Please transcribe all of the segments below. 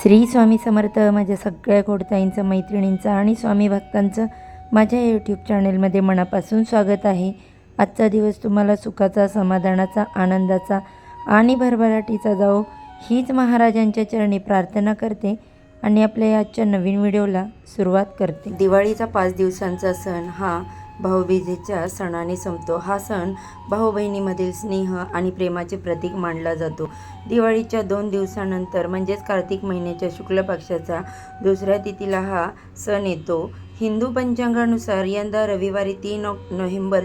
श्री स्वामी समर्थ. माझ्या सगळ्या गोडताईंचं, मैत्रिणींचं आणि स्वामी भक्तांचं माझ्या यूट्यूब चॅनेलमध्ये मनापासून स्वागत आहे. आजचा दिवस तुम्हाला सुखाचा, समाधानाचा, आनंदाचा आणि भरभराटीचा जाओ हीच महाराजांच्या चरणी प्रार्थना करते आणि आपल्या या आजच्या नवीन व्हिडिओला सुरुवात करते. दिवाळीचा 5 दिवसांचा सण हा भाऊबीजेच्या सणाने संपतो. हा सण भाऊ बहिणीमधील स्नेह आणि प्रेमाचे प्रतीक मानला जातो. दिवाळीच्या 2 दिवसानंतर म्हणजेच कार्तिक महिन्याच्या शुक्ल पक्षाच्या दुसऱ्या तिथीला हा सण येतो. हिंदू पंचांगानुसार यंदा रविवारी 3 नोव्हेंबर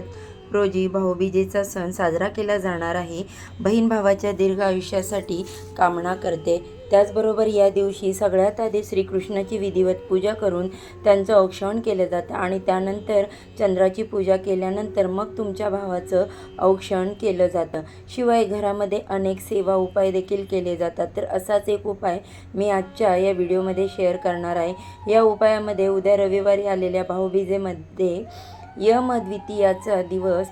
रोजी भाऊबीजेचा सण साजरा केला जाणार आहे. बहीण भावाच्या दीर्घ आयुष्यासाठी कामना करते. त्याचबरोबर या दिवशी सगळ्यात आधी श्रीकृष्णाची विधिवत पूजा करून त्यांचं औक्षण केलं जातं आणि त्यानंतर चंद्राची पूजा केल्यानंतर मग तुमच्या भावाचं औक्षण केलं जातं. शिवाय घरामध्ये अनेक सेवा उपाय देखील केले जातात. तर असाच एक उपाय मी आजच्या या व्हिडिओमध्ये शेअर करणार आहे. या उपायामध्ये उद्या रविवारी आलेल्या भाऊबीजेमध्ये यमद्वितीयाचा दिवस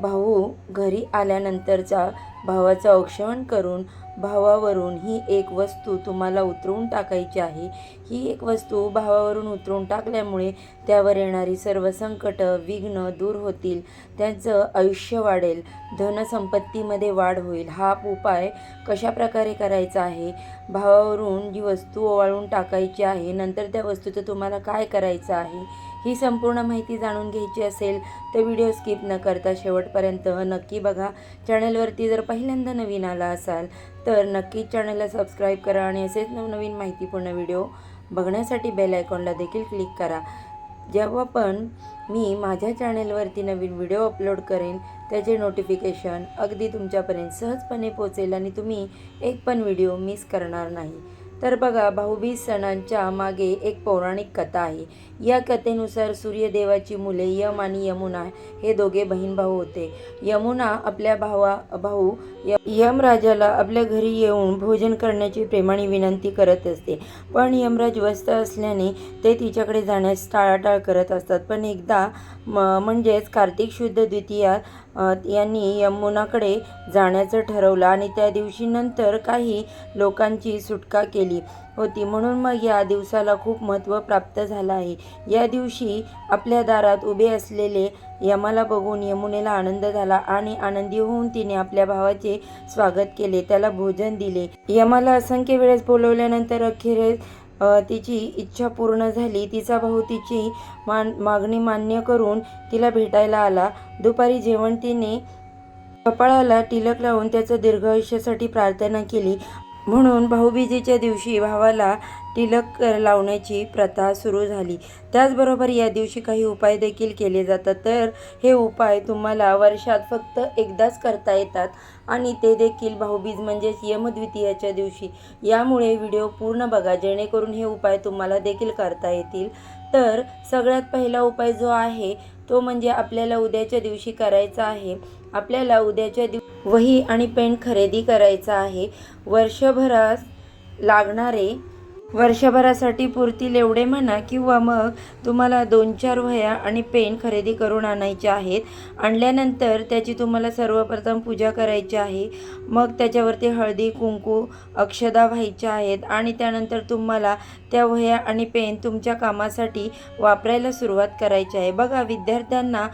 भाऊ घरी आल्यानंतरचा भावाचं औक्षण करून भावावरून ही एक वस्तू तुम्हाला उतरवून टाकायची आहे. ही एक वस्तू भावावरून उतरवून टाकल्यामुळे त्यावर येणारी सर्व संकट, विघ्न दूर होतील, त्यांचं आयुष्य वाढेल, धनसंपत्तीमध्ये वाढ होईल. हा उपाय कशा प्रकारे करायचा आहे? भावावरून जी वस्तू ओवाळून टाकायची आहे, नंतर त्या वस्तूचं तुम्हाला काय करायचं आहे, ही संपूर्ण माहिती जाणून घ्यायची असेल तर व्हिडिओ स्किप न करता शेवटपर्यंत नक्की बघा. चॅनलवरती जर पहिल्यांदा नवीन आला असाल तर नक्कीच चॅनलला सबस्क्राईब करा आणि असेच नवनवीन माहितीपूर्ण व्हिडिओ बघण्यासाठी बेल आयकॉनला देखील क्लिक करा. जेव्हा पण मी माझ्या चॅनलवरती नवीन व्हिडिओ अपलोड करेन त्याचे नोटिफिकेशन अगदी तुमच्यापर्यंत सहजपणे पोचेल आणि तुम्ही एक पण व्हिडिओ मिस करणार नाही. तर बघा, भाऊबीज सणांच्या मागे एक पौराणिक कथा आहे. या कथेनुसार सूर्यदेवाची मुले यम आणि यमुना हे दोघे बहीण भाऊ होते. यमुना आपल्या भाऊ यमराजाला आपल्या घरी येऊन भोजन करण्याची प्रेमाने विनंती करत असते, पण यमराज व्यस्त असल्याने ते तिच्याकडे जाण्यास टाळाटाळ करत असतात. पण एकदा म्हणजेच कार्तिक शुद्ध द्वितीया यांनी यमुनाकडे जाण्याचं ठरवलं आणि त्या दिवशी नंतर काही लोकांची सुटका केली होती, म्हणून मग या दिवसाला खूप महत्त्व प्राप्त झालं आहे. या दिवशी आपल्या दारात उभे असलेले यमाला बघून यमुनेला आनंद झाला आणि आनंदी होऊन तिने आपल्या भावाचे स्वागत केले, त्याला भोजन दिले. यमाला असंख्य वेळेस बोलवल्यानंतर अखेरीस तिची इच्छा पूर्ण झाली. तिचा भाऊ तिची मागणी मान्य करून तिला भेटायला आला. दुपारी जेवण तिने कपाळाला टिलक लावून त्याच्या दीर्घ आयुष्यासाठी प्रार्थना केली. म्हणून भाऊबीजेच्या दिवशी भावाला टिलक लावण्याची प्रथा सुरू झाली. त्याचबरोबर या दिवशी काही उपाय देखील केले जातात. तर हे उपाय तुम्हाला वर्षात फक्त एकदाच करता येतात आणि ते देखील भाऊबीज म्हणजेच यमद्वितीयाच्या दिवशी. यामुळे व्हिडिओ पूर्ण बघा जेणेकरून हे उपाय तुम्हाला देखील करता येतील. तर सगळ्यात पहिला उपाय जो आहे तो म्हणजे आपल्याला उद्याच्या दिवशी करायचा आहे. आपल्याला उद्याच्या दिवशी वही आणि पेन खरेदी करायचा आहे. वर्षभरासाठी पुरतील एवढे म्हणा, किंवा मग तुम्हाला 2-4 वह्या आणि पेन खरेदी करून आणायचे आहेत. आणल्यानंतर त्याची तुम्हाला सर्वप्रथम पूजा करायची आहे. मग त्याच्यावरती हळदी, कुंकू, अक्षदा व्हायच्या आहेत आणि त्यानंतर तुम्हाला त्या वह्या आणि पेन तुमच्या कामासाठी वापरायला सुरुवात करायची आहे. बघा, विद्यार्थ्यांना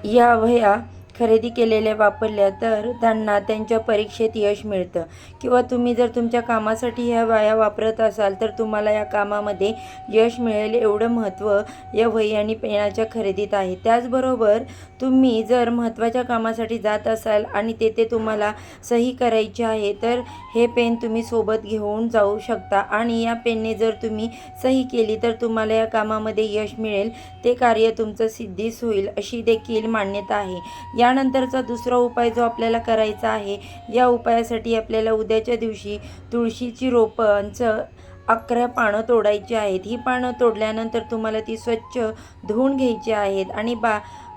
या वह्या खरेदी केलेल्या वापरल्या तर त्यांना त्यांच्या परीक्षेत यश मिळतं, किंवा तुम्ही जर तुमच्या कामासाठी ह्या वह्या वापरत असाल तर तुम्हाला या कामामध्ये यश मिळेल, एवढं महत्त्व या वही आणि पेनाच्या खरेदीत आहे. त्याचबरोबर तुम्ही जर महत्त्वाच्या कामासाठी जात असाल आणि तेथे तुम्हाला सही करायची आहे तर हे पेन तुम्ही सोबत घेऊन जाऊ शकता आणि या पेनने जर तुम्ही सही केली तर तुम्हाला या कामामध्ये यश मिळेल, ते कार्य तुमचं सिद्धीस होईल अशी देखील मान्यता आहे. यानंतरचा दुसरा उपाय जो आपल्याला करायचा आहे, या उपायासाठी आपल्याला उद्याच्या दिवशी तुळशीची रोपांचं 11 पानं तोडायची आहेत. ही पानं तोडल्यानंतर तुम्हाला ती स्वच्छ धुवून घ्यायची आहेत आणि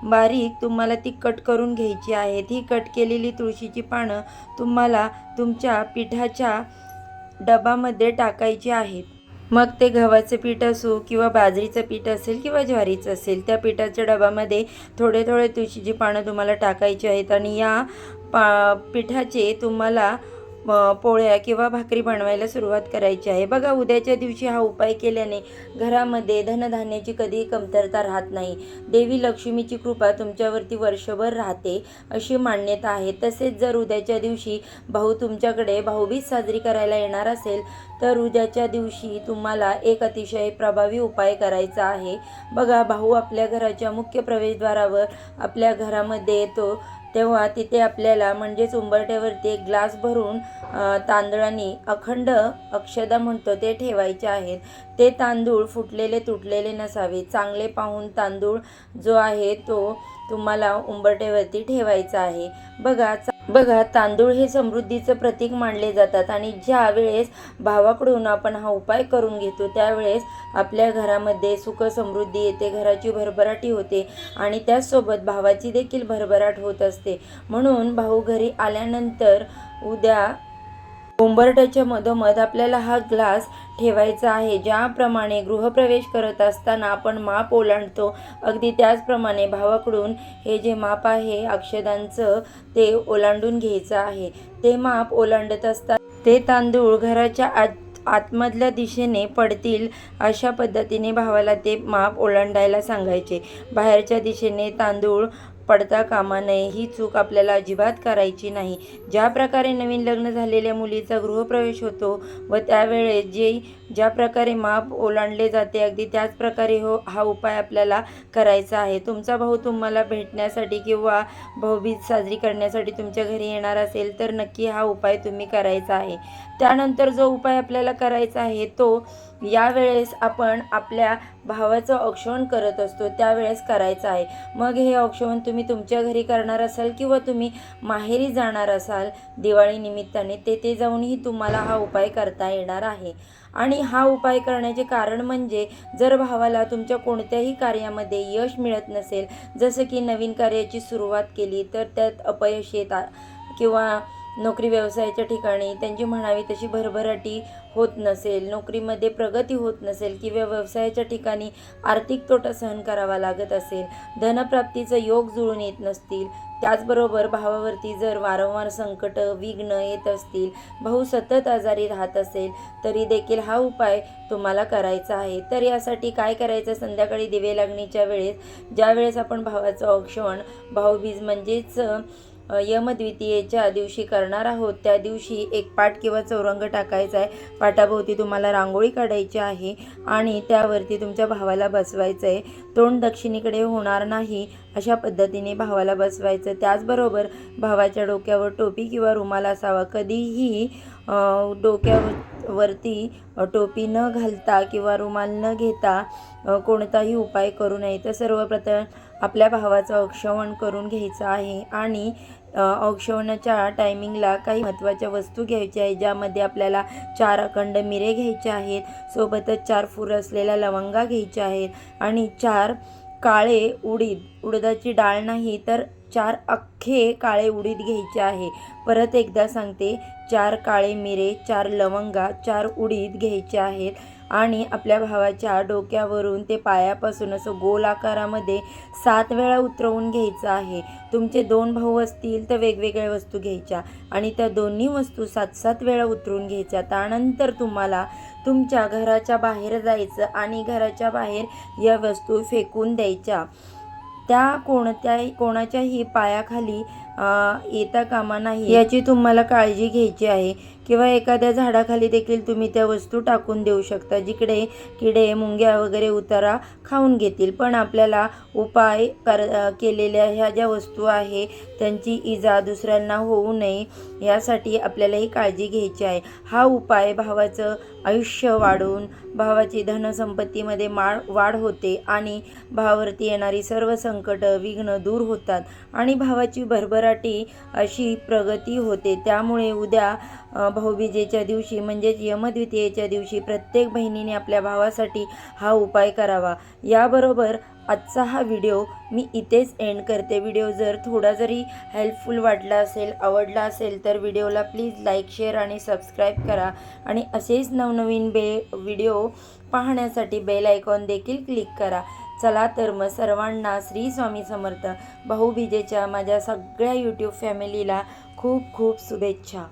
बारीक तुम्हाला ती कट करून घ्यायची आहेत. ही कट केलेली तुळशीची पानं तुम्हाला तुमच्या पिठाच्या डबामध्ये टाकायची आहेत. मग ते गव्हाचं पीठ असो किंवा बाजरीचं पीठ असेल किंवा ज्वारीचं असेल, त्या पिठाच्या डबामध्ये थोडे थोडे तुळशीची पानं तुम्हाला टाकायची आहेत आणि या पिठाचे तुम्हाला पोळ्या किंवा भाकरी बनवायला सुरुवात करायची आहे। बघा, उद्याच्या दिवशी हा उपाय केल्याने घरामध्ये धनधान्याची कधीही कमतरता राहत नाही। देवी लक्ष्मीची कृपा तुमच्यावरती वर्षभर राहते अशी मान्यता आहे। तसेच जर उद्याच्या दिवशी भाऊ तुमच्याकडे भाऊबीज साजरी करायला येणार असेल तर उद्याच्या दिवशी तुम्हाला एक अतिशय प्रभावी उपाय करायचा आहे। बघा, भाऊ आपल्या घराच्या मुख्य प्रवेशद्वारावर आपल्या घरामध्ये येतो तेव्हा तिथे आपल्याला म्हणजेच उंबरठ्यावरती एक ग्लास भरून तांदळाने अखंड अक्षदा म्हणतो ते ठेवायचे आहेत। ते तांदूळ फुटलेले तुटलेले नसावे, चांगले पाहून तांदूळ जो आहे तो तुम्हाला उंबरठ्यावरती ठेवायचा आहे। बघा, तांदूळ हे समृद्धीचं प्रतीक मानले जातात आणि ज्या वेळेस भावाकडून आपण हा उपाय करून घेतो त्यावेळेस आपल्या घरामध्ये सुख समृद्धी येते, घराची भरभराटी होते आणि त्याचसोबत भावाची देखील भरभराट होत असते। म्हणून भाऊ घरी आल्यानंतर उद्या उंबरठ्याच्या मधोमध आपल्याला हा ग्लास ठेवायचा आहे। ज्याप्रमाणे गृहप्रवेश करत असताना आपण माप ओलांडतो अगदी त्याचप्रमाणे भावाकडून हे जे माप आहे अक्षदांचं ते ओलांडून घ्यायचं आहे। ते माप ओलांडत असताना ते तांदूळ घराच्या आतमधल्या दिशेने पडतील अशा पद्धतीने भावाला ते माप ओलांडायला सांगायचे। बाहेरच्या दिशेने तांदूळ पडता कामा नये, ही चूक आपल्याला अजिबात करायची नाही। ज्या प्रकारे नवीन लग्न झालेल्या मुलीचा गृहप्रवेश होतो व त्यावेळेस ज्या प्रकारे माप ओलांडले जाते अगदी त्याच प्रकारे हा उपाय आपल्याला करायचा आहे। तुमचा भाऊ तुम्हाला भेटण्यासाठी किंवा भाऊबीज साजरी करण्यासाठी तुमच्या घरी येणार असेल तर नक्की हा उपाय तुम्ही करायचा आहे। त्यानंतर जो उपाय आपल्याला करायचा आहे तो यावेळेस आपण आपल्या भावाचं औक्षण करत असतो त्यावेळेस करायचं आहे। मग हे औक्षण तुम्ही तुमच्या घरी करणार असाल किंवा तुम्ही माहेरी जाणार असाल दिवाळी निमित्ताने तेथे जाऊनही तुम्हाला हा उपाय करता येणार आहे। आणि हा उपाय करण्याचे कारण म्हणजे जर भावाला तुमच्या कोणत्याही कार्यामध्ये यश मिळत नसेल, जसं की नवीन कार्याची सुरुवात केली तर त्यात अपयश येतात किंवा नोकरी व्यवसायाच्या ठिकाणी त्यांची म्हणावी तशी भरभराटी होत नसेल, नोकरीमध्ये प्रगती होत नसेल किंवा व्यवसायाच्या ठिकाणी आर्थिक तोटा सहन करावा लागत असेल, धनप्राप्तीचं योग जुळून येत नसतील, त्याचबरोबर भावावरती जर वारंवार संकट विघ्न येत असतील, भाऊ सतत आजारी राहत असेल तरी देखील हा उपाय तुम्हाला करायचा आहे। तर यासाठी काय करायचं, संध्याकाळी दिवे लागणीच्या वेळेस ज्यावेळेस आपण भावाचं औक्षण भाऊबीज म्हणजेच यमद्वितीयेच्या दिवशी करणार आहोत त्या दिवशी एक पाट किंवा चौरंग टाकायचा आहे। पाटाभोवती तुम्हाला रांगोळी काढायची आहे आणि त्यावरती तुमच्या भावाला बसवायचं आहे। तोंड दक्षिणेकडे होणार नाही अशा पद्धतीने भावाला बसवायचं। त्याचबरोबर भावाच्या डोक्यावर टोपी किंवा रुमाल असावा। कधीही डोक्यावरती टोपी न घालता किंवा रुमाल न घेता कोणताही उपाय करू नये। तर सर्वप्रथम आपल्या भावाचं औक्षण करून घ्यायचं आहे आणि औक्षणाच्या टायमिंगला काही महत्त्वाच्या वस्तू घ्यायच्या आहेत ज्यामध्ये आपल्याला 4 अखंड मिरे घ्यायचे आहेत, सोबतच 4 फूल असलेल्या लवंगा घ्यायच्या आहेत आणि 4 काळे उडदाची डाळ नाही तर 4 अख्खे काळे उडीद घ्यायचे आहे। परत एकदा सांगते, 4 काळे मिरे, 4 लवंगा, 4 उडीद घ्यायचे आहेत आणि आपल्या भावाच्या डोक्यावरून ते पायापासून असं गोल आकारामध्ये 7 वेळा उतरवून घ्यायचं आहे। तुमचे 2 भाऊ असतील तर वेगवेगळ्या वस्तू घ्यायच्या आणि त्या दोन्ही वस्तू 7-7 वेळा उतरवून घ्यायच्या। त्यानंतर तुम्हाला तुमच्या घराच्या बाहेर जायचं आणि घराच्या बाहेर या वस्तू फेकून द्यायच्या। त्या कोणाच्याही पायाखाली येता कामा नाही याची तुम्हाला काळजी घ्यायची आहे किंवा एखाद्या झाडाखाली देखील तुम्ही त्या वस्तू टाकून देऊ शकता जिकडे किडे मुंग्या वगैरे उतारा खाऊन घेतील। पण आपल्याला उपाय केलेल्या ह्या ज्या वस्तू आहे त्यांची इजा दुसऱ्यांना होऊ नये यासाठी आपल्याला ही काळजी घ्यायची आहे। हा उपाय भावाचं आयुष्य वाढवून भावाची धनसंपत्तीमध्ये वाढ होते आणि भावावरती येणारी सर्व संकट विघ्न दूर होतात आणि भावाची भरभराटी अशी प्रगती होते। त्यामुळे उद्या भाऊबीजेच्या दिवशी म्हणजेच यमद्वितीयेच्या दिवशी प्रत्येक बहिणीने आपल्या भावासाठी हा उपाय करावा। याबरोबर आजचा हा व्हिडिओ मी इथेच एंड करते। व्हिडिओ जर थोडा जरी हेल्पफुल वाटला असेल, आवडला असेल तर व्हिडिओला प्लीज लाईक, शेअर आणि सबस्क्राईब करा आणि असेच नवनवीन व्हिडिओ पाहण्यासाठी बेल आयकॉन देखील क्लिक करा। चला तर मग सर्वांना श्री स्वामी समर्थ भाऊबीजेच्या माझ्या सगळ्या यूट्यूब फॅमिलीला खूप खूप शुभेच्छा।